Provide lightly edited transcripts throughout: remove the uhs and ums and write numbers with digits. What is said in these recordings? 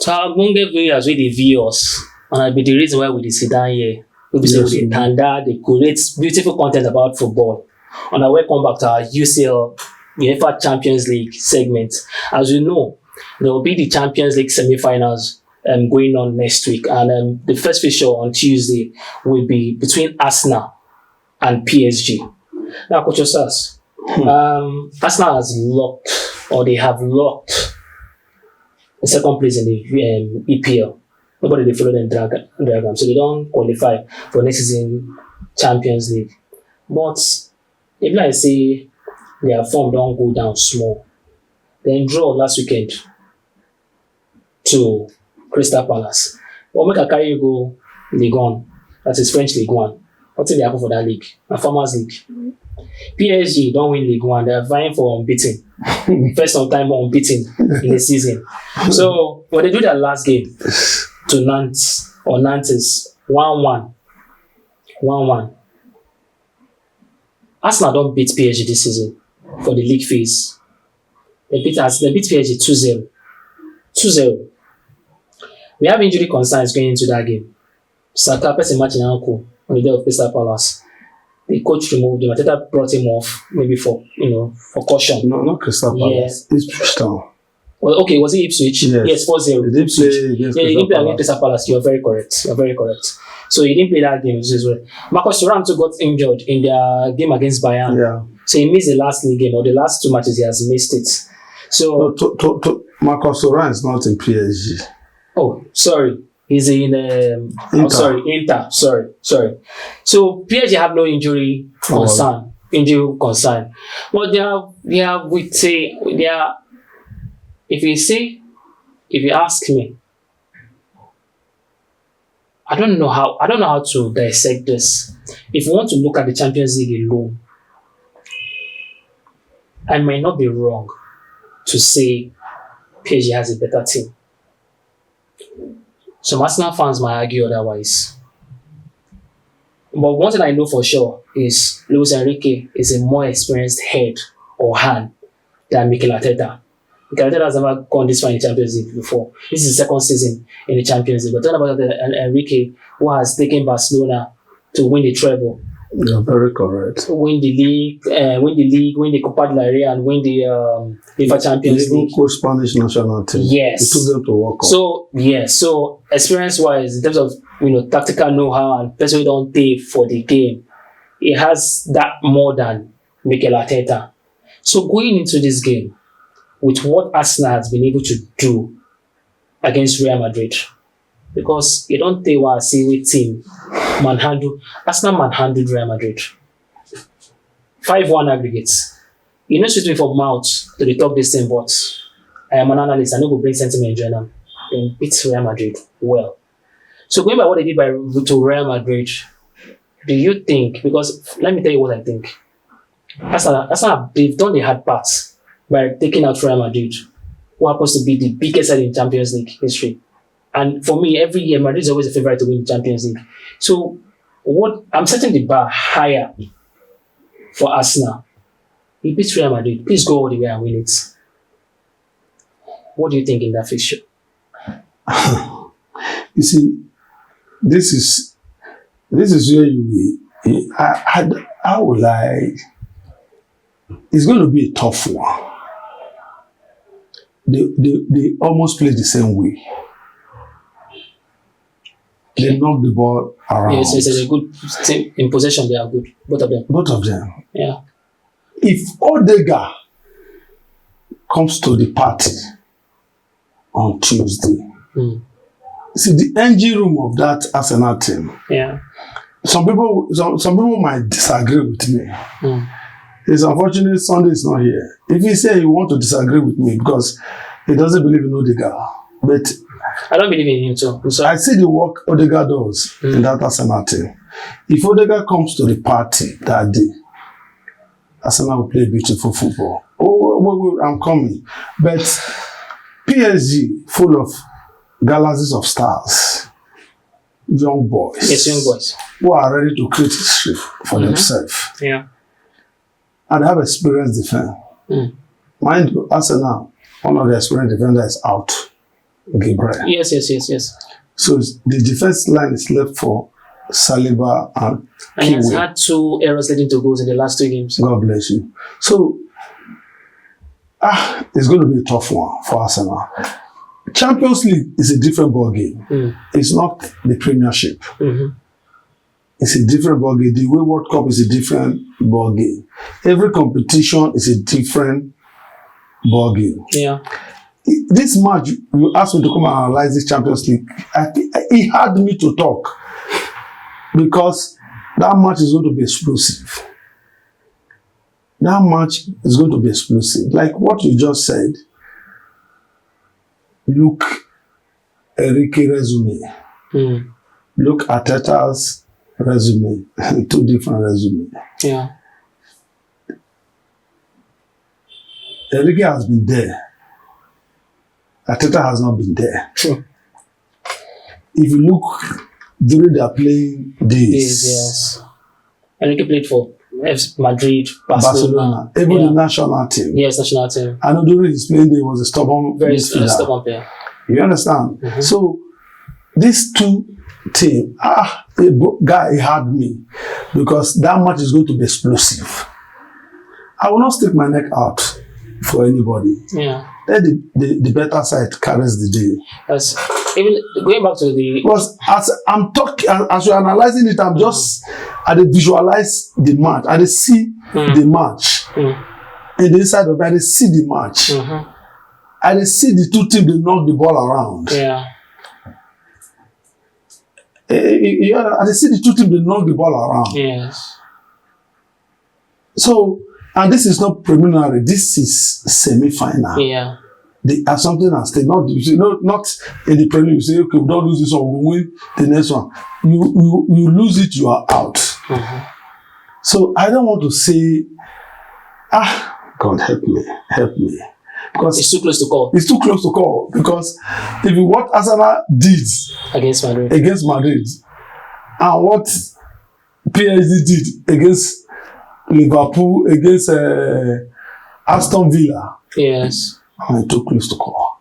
But our Bunge viewers with the viewers, and I be the reason why we dey sit down here. We be say we dey tanda, they create beautiful content about football. And I welcome back to our UCL UEFA Champions League segment. As you know, there will be the Champions League semi-finals going on next week, and the first fixture on Tuesday will be between Arsenal and PSG. Now, Coach Osas, Arsenal has locked, or they have locked, the second place in the EPL. Nobody they follow them dragon, so they don't qualify for next season Champions League. But if like say their form don't go down small, then draw last weekend to Crystal Palace. Or make a carry you go Ligue 1, that is French Ligue 1. What's in the happen for that league? A Farmers League. PSG don't win Ligue 1, they're vying for unbeaten. First time unbeaten in the season. So when they do that last game to Nantes or Nantes 1-1. Arsenal don't beat PSG this season for the league phase. They beat PSG 2-0. 2-0. We have injury concerns going into that game. Saka person matching ankle on the day of Crystal Palace. The coach removed him. Ateta brought him off, maybe for caution. No, not Crystal Palace. It's pushed down. Well, okay, was it Ipswich? Yes, 4-0. He didn't play against Crystal Palace. You're very correct. So he didn't play that game as well. Marcus Thuram too got injured in their game against Bayern. Yeah. So he missed the last league game, or the last two matches he has missed it. So Marcus Thuram is not in PSG. Oh, sorry. He's in Inter. Sorry. So PSG have no injury concern. But if you ask me, I don't know how to dissect this. If you want to look at the Champions League alone, I might not be wrong to say PSG has a better team. Some Arsenal fans might argue otherwise. But one thing I know for sure is Luis Enrique is a more experienced head or hand than Mikel Arteta. Mikel Arteta has never gone this far in the Champions League before. This is the second season in the Champions League. But talking about Enrique, who has taken Barcelona to win the treble. You're very correct. Win the league, win the Copa del Rey, and win the UEFA Champions League. Coach Spanish national team. Yes. He took them to World Cup. So experience-wise, in terms of tactical know-how and person who don't pay for the game, he has that more than Mikel Arteta. So going into this game, with what Arsenal has been able to do against Real Madrid, because you don't take what I see with team Arsenal manhandled Real Madrid 5-1 aggregates. You know, switch me from mouth to the top this thing, but I am an analyst. I know go bring sentiment join them. Then beat Real Madrid well. So going by what they did to Real Madrid, do you think? Because let me tell you what I think. Arsenal they've done the hard parts by taking out Real Madrid, who happens to be the biggest side in Champions League history. And for me, every year Madrid is always a favorite to win the Champions League. So I'm setting the bar higher for Arsenal. He beats Real Madrid. Please go all the way and win it. What do you think in that fixture? You see, this is where you will. I would like. It's going to be a tough one. They almost play the same way. They knock the ball around. Yes, it's a good team. In possession, they are good. Both of them. Yeah. If Odegaard comes to the party on Tuesday, see the engine room of that Arsenal team. Yeah. Some people might disagree with me. It's unfortunate Sunday is not here. If he say he want to disagree with me because he doesn't believe in Odegaard, but I don't believe in him too. I see the work Odegaard does in that Arsenal team. If Odegaard comes to the party that day, Arsenal will play beautiful football. I'm coming. But PSG, full of galaxies of stars, young boys. Yes, young boys. Who are ready to create history for themselves. Yeah. And have experienced defense. Mind you, Arsenal, one of the experienced defenders is out. Gabriel. Yes. So the defense line is left for Saliba and And he has Kiwi. had 2 errors leading to goals in the last 2 games. God bless you. So, it's going to be a tough one for Arsenal. Champions League is a different ball game. It's not the Premiership. It's a different ball game. The way World Cup is a different ball game. Every competition is a different ball game. Yeah. This match, you asked me to come and analyze this Champions League. I think it had me to talk because that match is going to be explosive. That match is going to be explosive. Like what you just said. Look, Enrique resume. Look, Arteta's resume. 2 different resumes. Yeah. Enrique has been there. Arteta has not been there. True. If you look during their playing days, Yes. Enrique played for Madrid, Barcelona. even the national team. Yes, national team. I know during his playing day, he was a stubborn Very midfielder. stubborn player. You understand? So these 2 teams, guy had me because that match is going to be explosive. I will not stick my neck out for anybody. Yeah. Let the better side carries the day. As even going back to the Because as I'm talking, as you're analyzing it, I'm just I dey visualize the match. I dey see the match. In the inside of me, I dey see the match. I dey see the 2 teams they knock the ball around. yeah. I dey see the 2 teams they knock the ball around. Yes. So, and this is not preliminary. This is semi-final. Yeah. They are something at stake. Not in the preliminary. You say, okay, we don't lose this one, we'll win the next one. You lose it, you are out. So I don't want to say, God help me. Because It's too close to call it's too close to call. Because if you what Arsenal did against Madrid. and what PSG did against Liverpool, against Aston Villa, Yes. it's too close to call.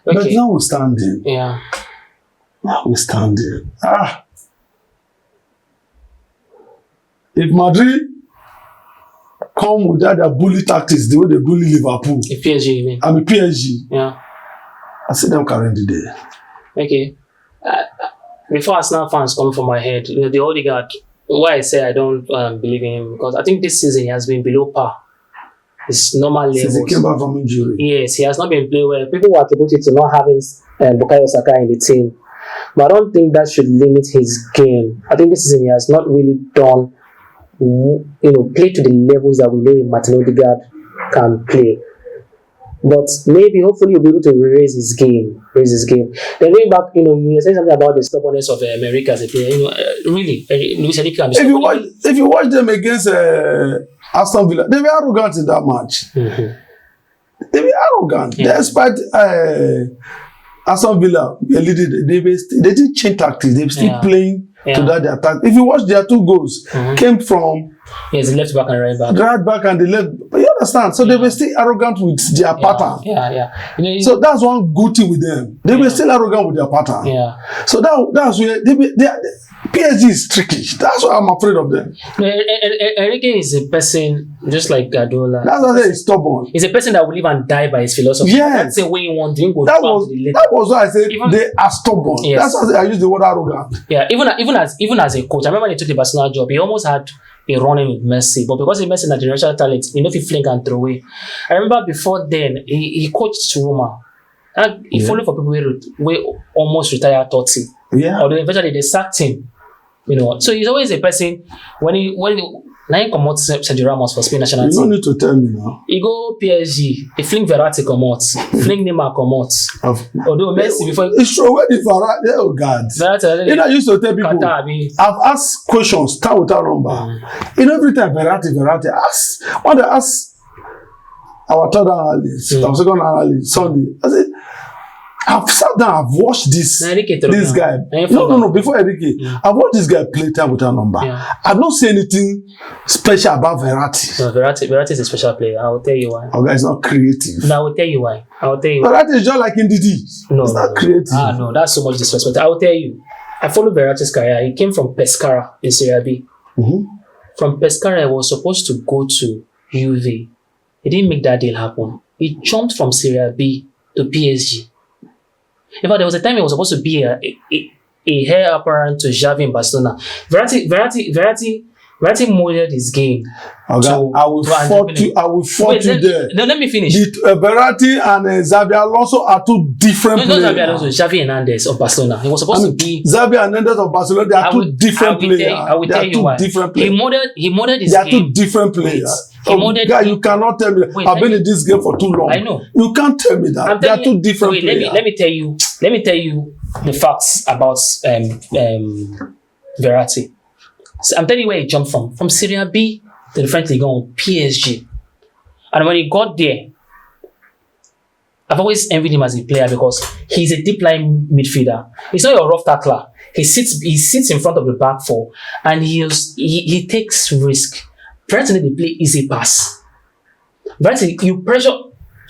Okay. But notwithstanding, Yeah. if Madrid come without their bully tactics, the way they bully Liverpool, If PSG, you mean? I mean PSG, Yeah. I see them carrying the day. Okay. Before Arsenal fans come from my head, the Odegaard, why I say I don't believe in him, because I think this season he has been below par. His normal Since he levels. came back from injury. Yes, he has not been playing well. People were attributed to not having Bukayo Saka in the team. But I don't think that should limit his game. I think this season he has not really done, play to the levels that we know Martin Odegaard can play. But maybe, hopefully, he'll be able to raise his game. Then going back, you were saying something about the stubbornness of America as a player. Really, Luis Enrique can be stubborn. If you watch them against Aston Villa, they were arrogant in that match. They were arrogant. Yeah. Despite Aston Villa, they didn't change tactics. They were still playing to that attack. If you watch their 2 goals, came from Yes, the left back and right back. right back and the left. But you understand? So they were still arrogant with their pattern. Yeah. So that's one good thing with them. They were still arrogant with their pattern. Yeah. So that's where PSG is tricky. That's why I'm afraid of them. Enrique is a person just like Guardiola. That's why he's stubborn. He's a person that will live and die by his philosophy. Yes. That's the way he wants to go That to the late. was why I said they are stubborn. Yes. That's why I use the word arrogant. Yeah, even as a coach, I remember when he took the Barcelona job, he almost had a run-in with Messi, but because he Messi had generational talent, if he fling and throw away. I remember before then, he coached Roma. And he followed for people who almost retired 30. Yeah. Although eventually they sacked him. So he's always a person when he come out Sergio Ramos for Spain national You team. don't need to tell me now. He go PSG, he fling Verratti come out, fling Neymar come out. Although Messi before it's true when the Verratti, oh God. Verratti, I used to tell people, I've asked questions, start without number. Every time Verratti, ask, when they ask our third analyst, our second analyst, Sunday, I said, I've sat down, I've watched this guy. No, before Enrique, I've watched this guy play time without number. Yeah. I've not seen anything special about Verratti. No, Verratti is a special player. I will tell you why. Our guy is not creative. No, I will tell you why. Verratti is just like Ndidi. No, it's not creative. No, that's so much disrespect. I will tell you. I followed Verratti's career. He came from Pescara in Serie B. Mm-hmm. From Pescara, he was supposed to go to UV. He didn't make that deal happen. He jumped from Serie B to PSG. In fact, there was a time he was supposed to be a heir apparent to Xavi in Barcelona. Verratti molded his game. Okay, I will fault you there. No, let me finish. Verratti and Xavi Alonso are two different players. No, Xavi Alonso, Xavi Hernandez of Barcelona. He was supposed to be Xavi Hernandez of Barcelona. They are two different players. I will tell you why. He molded his game. They are two different players. Guy, you cannot tell me. I've been in this game for too long. I know. You can't tell me that. They are two different players. Let me tell you the facts about Verratti. So I'm telling you where he jumped from Serie B to the French League on PSG. And when he got there, I've always envied him as a player because he's a deep line midfielder. He's not a rough tackler. He sits in front of the back four and he takes risk. Verratti need to play easy pass. Verratti, you pressure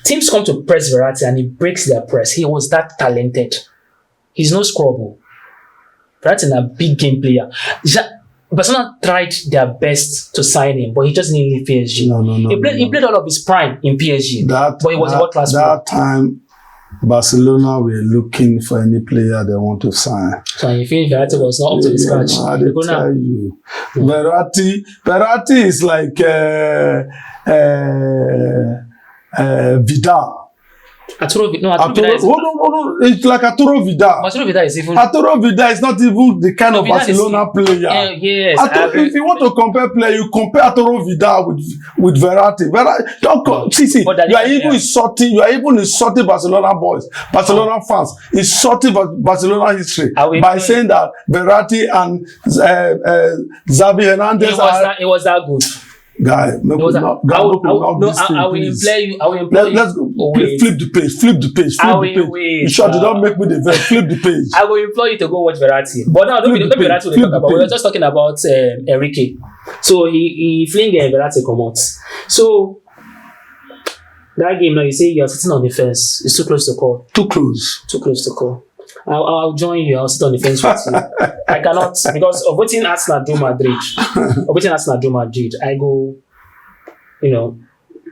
teams come to press Verratti and he breaks their press. He was that talented. He's no scrubble. Verratti is a big game player. Barcelona tried their best to sign him, but he just didn't leave PSG. No. He played all of his prime in PSG, but he was a world-class player. That time, Barcelona were looking for any player they want to sign. So you feel Verratti was not up to the scratch? I tell you. Verratti is like Vidal. Arturo Vidal. It's like Arturo Vidal. Arturo Vidal is even. Arturo Vidal is not even the kind of Barcelona player. Yes. If you want to compare player, you compare Arturo Vidal with Verratti. See, you are even insulting Barcelona boys, Barcelona fans, insulting Barcelona history by saying that Verratti and Xavi Hernandez it was that good. Guy, I will implore you. Let's go. Flip the page. You sure did not make me the vet. Flip the page. I will implore you to go watch Verratti. But now, don't be Verratti we talk about. We were just talking about Enrique. So he fling Verratti come out. So that game now, you say you are sitting on the fence. It's too close to call. Too close to call. I'll join you. I'll sit on the fence with you. I cannot because of waiting Arsenal do Madrid. I go,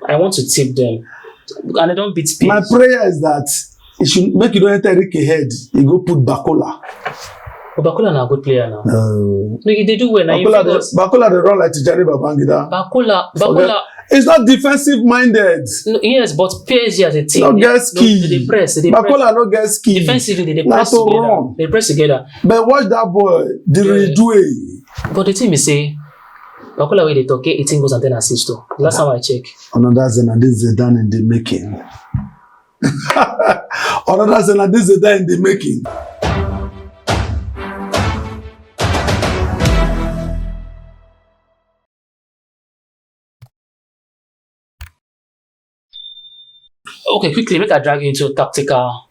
I want to tip them, and I don't beat Spain. My prayer is that it should make you don't enter Enrique head. You go put Bacola. But Bacola is a good player now. No, they do well now. Bacola they run like Tijani Babangida. Bacola. It's not defensive minded. No, yes, but PSG as a team. Not get ski. They press. Bacola no get ski. Defensively, they press together. Run. They press together. But watch that boy. The redo. But the team is say, Bacola way they talk 18 goals and 10 assists too. Last time I check. Another Zidane in the making. Another Zidane in the making. Okay, quickly, make I drag you into tactical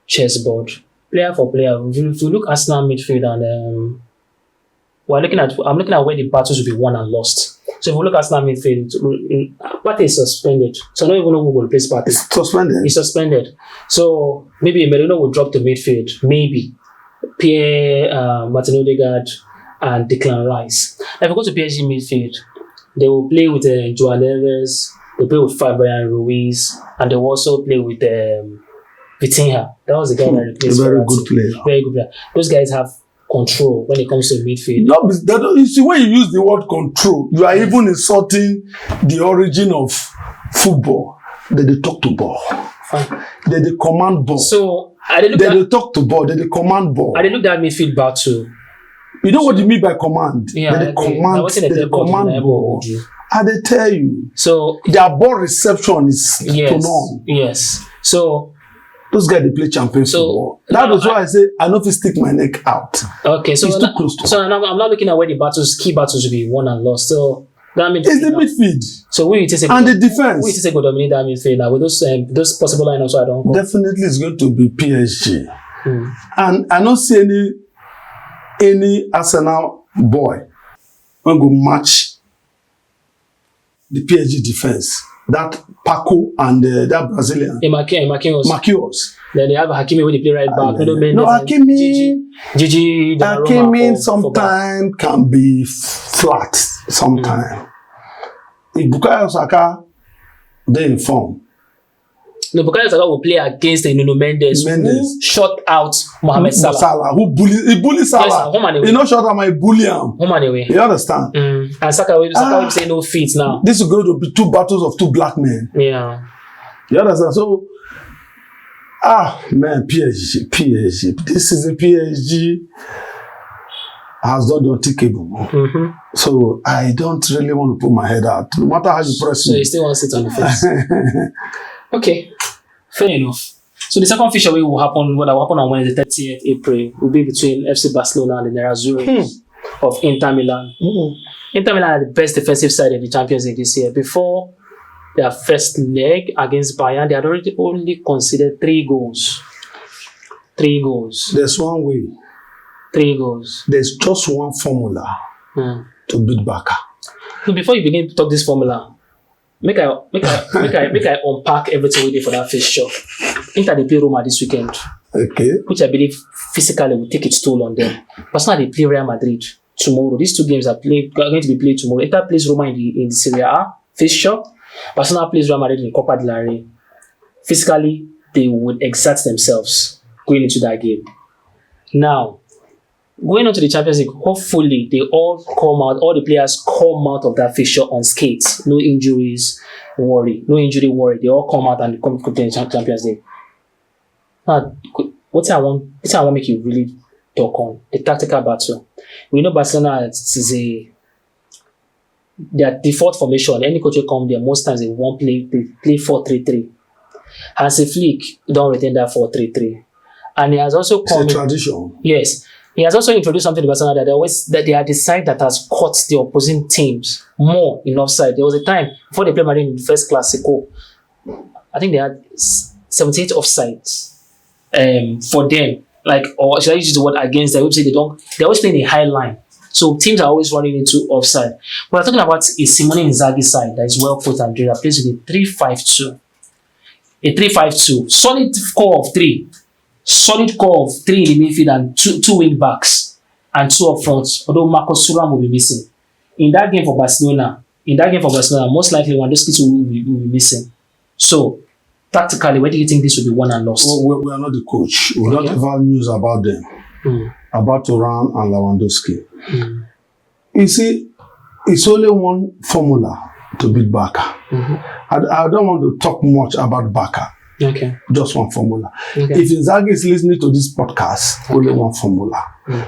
chessboard. Player for player. If you look at Arsenal midfield and I'm looking at where the battles will be won and lost. So if we look at Arsenal midfield, Partey is suspended. So I don't even know who will replace Partey. He's suspended. So maybe Merino will drop to midfield. Maybe Pierre, Martin Odegaard, and Declan Rice. Now if we go to PSG midfield, they will play with Joao Neves. They play with Fabian Ruiz, and they will also play with Vitinha. That was the guy that replaced a very good player. Very good player. Those guys have control when it comes to midfield. You see, when you use the word control, you are even insulting the origin of football. They talk to ball. Fine. They command ball. So they talk to ball. They command ball. I look at midfield battle. You know what you mean by command? Yeah, they command ball. I they tell you. So their ball reception is to none. Yes. So those guys they play champions football. That is why I say I know if you stick my neck out. Okay, so it's too close to. So I'm not looking at where the key battles will be won and lost. So That midfield. It's the midfield. So who you think and the defense. Who you think go dominate that midfield now with those possible lineups? So I don't go. Definitely, it's going to be PSG. And I don't see any Arsenal boy when go match the PSG defense. That Paco and that Brazilian. Marquinhos. Then they have Hakimi when they play right back. No, Gigi Hakimi sometimes can be flat. Sometimes. If Bukayo Saka, they in form. No, Bukayo Saka will play against Nuno Mendes who shot out Mohamed Salah. Who bully Salah. Yes, he not shot him, he bully him. You understand? And Saka will say no feet now. This is going to be two battles of two black men. Yeah. You understand? So, man, PSG. This is a PSG has done the unthinkable. So I don't really want to put my head out. No matter how you press me. So me. you still want to sit on the face. Okay. Fair enough. So the second feature will happen, what will happen on Wednesday, 30th April, will be between FC Barcelona and the Nerazzurri of Inter Milan. Inter Milan are the best defensive side of the Champions League this year. Before their first leg against Bayern, they had already only conceded 3 goals. 3 goals. There's one way. 3 goals. There's just one formula to beat Barca. So before you begin to talk this formula, make I unpack everything we did for that fixture. Inter they play Roma this weekend. Okay. Which I believe physically will take its toll on them. Personally, they play Real Madrid tomorrow. These 2 games are going to be played tomorrow. Inter plays Roma in the Serie A fixture. Barcelona plays Real Madrid in the Copa del Rey. Physically, they would exert themselves going into that game. Now, going on to the Champions League, hopefully they all the players come out of that fixture unscathed. No injury worry. They all come out and come to the Champions League. Now, what I want to make you really talk on, the tactical battle. We know Barcelona is their default formation. Any coach will come there, most times they play 4-3-3. Hansi Flick don't retain that 4-3-3. And he has also come... It's a tradition. Yes. He has also introduced something to Barcelona that they are the side that has caught the opposing teams more in offside. There was a time before they played Madrid in the first Clasico, I think they had 78 offsides for them. Like, or should I use the word against? I would say they're always playing a high line. So teams are always running into offside. But we're talking about a Simone Inzaghi side that is well put and drilled, that plays with a 3-5-2. A 3-5-2. Solid core of 3. Solid core of 3 in the midfield and two wing backs and 2 up front, although Marcos Thuram will be missing. In that game for Barcelona, most likely Lewandowski will be missing. So, tactically, where do you think this will be won and lost? We are not the coach. We don't have news about them, about Thuram and Lewandowski. You see, it's only one formula to beat Barca. I don't want to talk much about Barca. Okay. Just one formula. Okay. If Inzaghi is listening to this podcast, only one formula,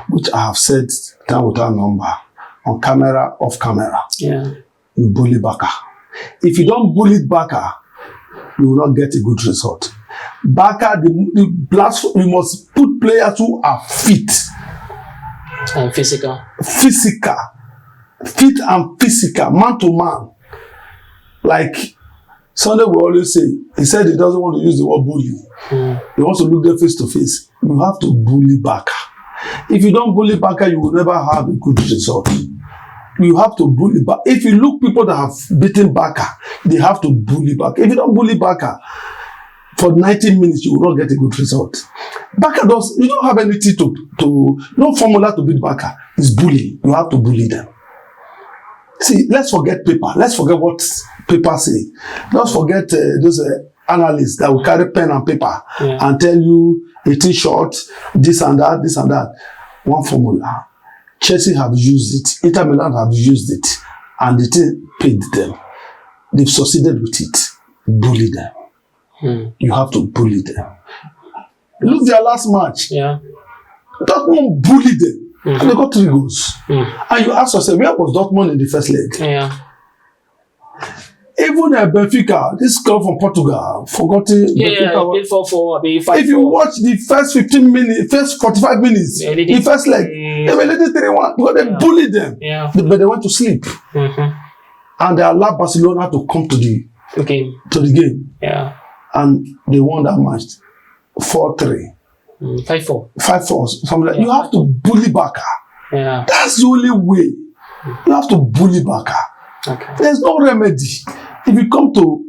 which I have said time without number, on camera, off camera. Yeah. You bully Barca. If you don't bully Barca, you will not get a good result. Barca, we must put players who are fit. And physical. Fit and physical, man to man. Like Sunday will always say, he said he doesn't want to use the word bully. He wants to look them face to face. You have to bully Barca. If you don't bully Barca, you will never have a good result. You have to bully Barca. If you look people that have beaten Barca, they have to bully Barca. If you don't bully Barca for 90 minutes, you will not get a good result. You don't have anything no formula to beat Barca. It's bullying. You have to bully them. See, let's forget paper. Let's forget what paper say. Let's forget those analysts that will carry pen and paper and tell you 18 shots, this and that. One formula. Chelsea have used it. Inter Milan have used it. And the team paid them. They've succeeded with it. Bully them. You have to bully them. Look their last match. Yeah. Dortmund bullied them. And they got 3 goals. And you ask yourself, where was Dortmund in the first leg? Yeah. Even Benfica, this girl from Portugal, forgotten. If you watch the first 15 minutes, first 45 minutes, the first leg, they were leading 3-1 because they bullied them. Yeah. But they went to sleep. and they allowed Barcelona to come to the game. Yeah. And they won that match 4-3. 5-4. 5-4, something like. You have to bully Barca. Yeah. That's the only way. You have to bully Barca. Okay. There's no remedy. If you come to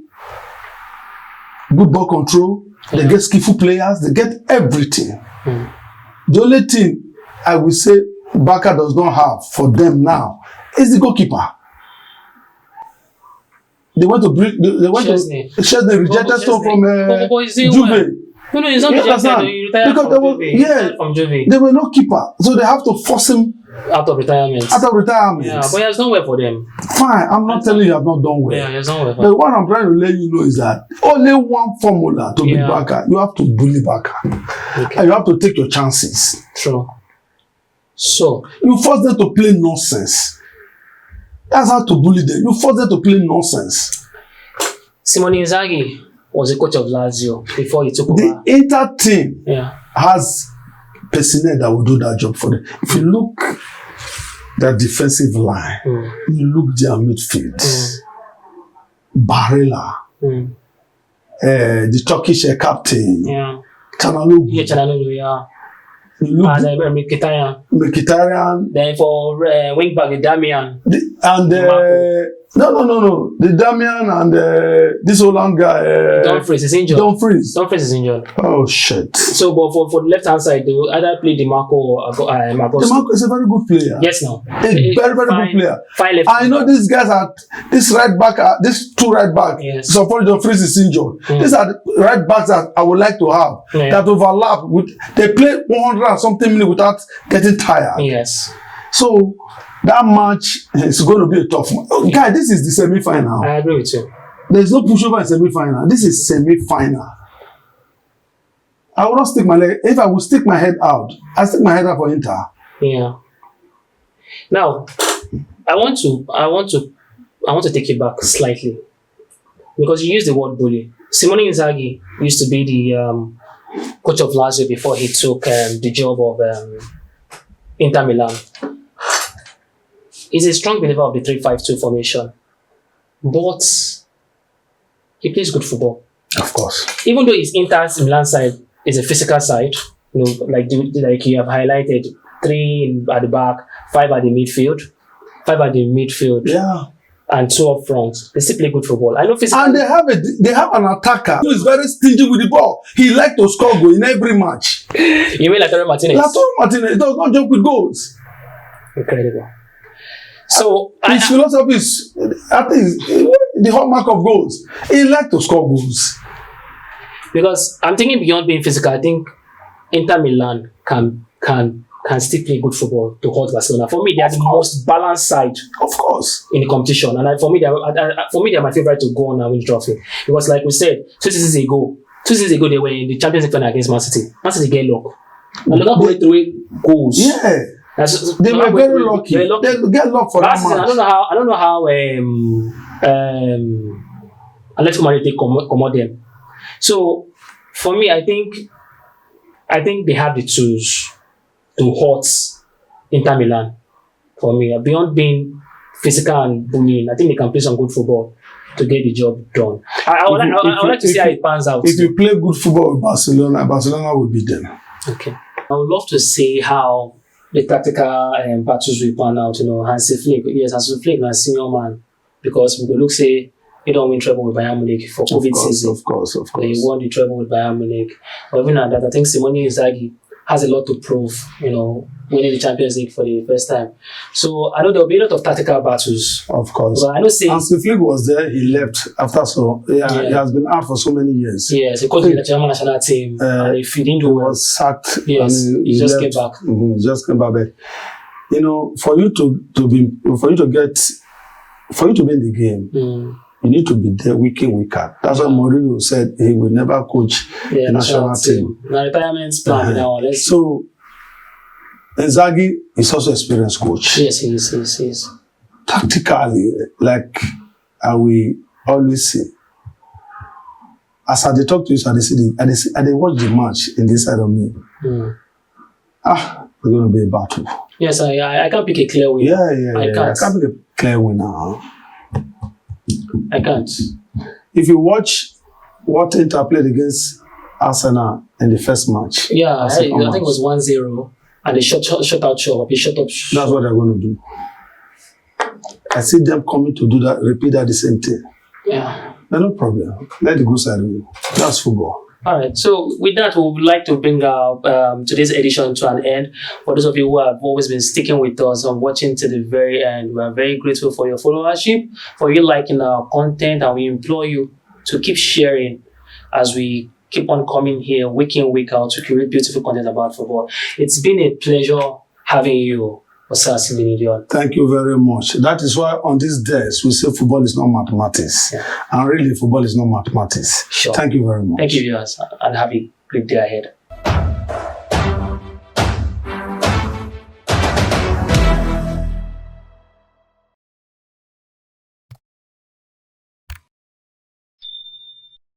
good ball control, they get skillful players, they get everything. The only thing I will say Barca does not have for them now is the goalkeeper. They went to Chesney rejected stuff from Juve. No, he's not rejected. He retired from Juve. From Juve. They were no keeper, so they have to force him out of retirement. Yeah, but he has done well for them. Fine, I'm not telling you I've not done well. Yeah, he has done well. But what I'm trying to let you know is that only one formula to beat Barca. You have to bully Barca. Okay. And you have to take your chances. True. So you force them to play nonsense. That's how to bully them. You force them to play nonsense. Simone Inzaghi was a coach of Lazio before he took over. The Inter team has personnel that will do that job for them. If you look that defensive line, you look their midfield, Barella, the Turkish captain, Çalhanoğlu. You look Mkhitaryan. Then for wing back, Damian. No. The Damian and this Holland guy. Dumfries is injured. Dumfries is injured. Oh shit. So, but for the left hand side, they will either play DeMarco or Marcos. DeMarco is a very good player. Yes, no. A very good player. I know these guys are this right back. These two right back. Yes. So for Dumfries is injured. These are the right backs that I would like to have that overlap with. They play 100 and something minutes without getting tired. Yes. So that match is going to be a tough one. Guy, this is the semi-final. I agree with you. There's no pushover in semi-final. This is semi-final. I will not stick my leg. If I will stick my head out, I stick my head out for Inter. Yeah. Now, I want to take you back slightly because you used the word bully. Simone Inzaghi used to be the coach of Lazio before he took the job of Inter Milan. He's a strong believer of the 3-5-2 formation, but he plays good football. Of course. Even though his Inter Milan side is a physical side, you know, like you have highlighted, 3 at the back, 5 at the midfield, and 2 up front. They still play good football. I know physical. And they have an attacker who is very stingy with the ball. He likes to score goal in every match. You mean Lautaro Martinez? Lautaro Martinez does not joke with goals. Incredible. So his philosophy is, I think, the hallmark of goals. He likes to score goals. Because I'm thinking beyond being physical, I think Inter Milan can still play good football to hold Barcelona. For me, they are the most balanced side, of course, in the competition. And for me, they are my favorite to go on and win the trophy. Because, like we said, 2 seasons ago, they were in the Champions League final against Man City. Man City get luck. And look at going through goals. Yeah. They were very lucky. They get luck for that match. I don't know how Atletico Madrid take commode them. So for me, I think they have the tools to hurt Inter Milan. For me, beyond being physical and bullying, I think they can play some good football to get the job done. I would like to see how it pans out. If you play good football with Barcelona will beat them. Okay. I would love to see how the tactical battles will pan out. You know, Hansi Flick is a senior man, because we could look say he don't win treble with Bayern Munich for COVID season. Of course. He won the treble with Bayern Munich. But even at that, I think Simone Inzaghi has a lot to prove, you know, winning the Champions League for the first time. So I know there will be a lot of tactical battles. Of course. But I know Hansi Flick was there, he left after he has been out for so many years. Yes, he coached the German national team, and if he didn't do well, was sacked. Yes, and he just came back. He just came back. But, you know, for you to be in the game, you need to be there week in, week out. That's why Mourinho said he will never coach the national team. Now retirement plan now. So Inzaghi is also an experienced coach. Yes, he is. Tactically, like I will always say, as I talk to you, I watch the match in this side of me. It's going to be a battle. Yes, I can't pick a clear winner. Yeah. I can't pick a clear winner. I can't. If you watch what Inter played against Arsenal in the first match. Yeah, I think it was 1-0. And they shut out shop. That's what they're going to do. I see them coming to do that, repeat that the same thing. Yeah. No problem. Let the good side win. That's football. All right. So with that, we would like to bring our today's edition to an end. For those of you who have always been sticking with us and watching to the very end, we are very grateful for your followership, for you liking our content, and we implore you to keep sharing as we keep on coming here week in, week out to create beautiful content about football. It's been a pleasure having you, Osasi Minidion. Thank you very much. That is why on these days we say football is not mathematics. Yeah. And really, football is not mathematics. Sure. Thank you very much. Thank you, viewers, and have a great day ahead.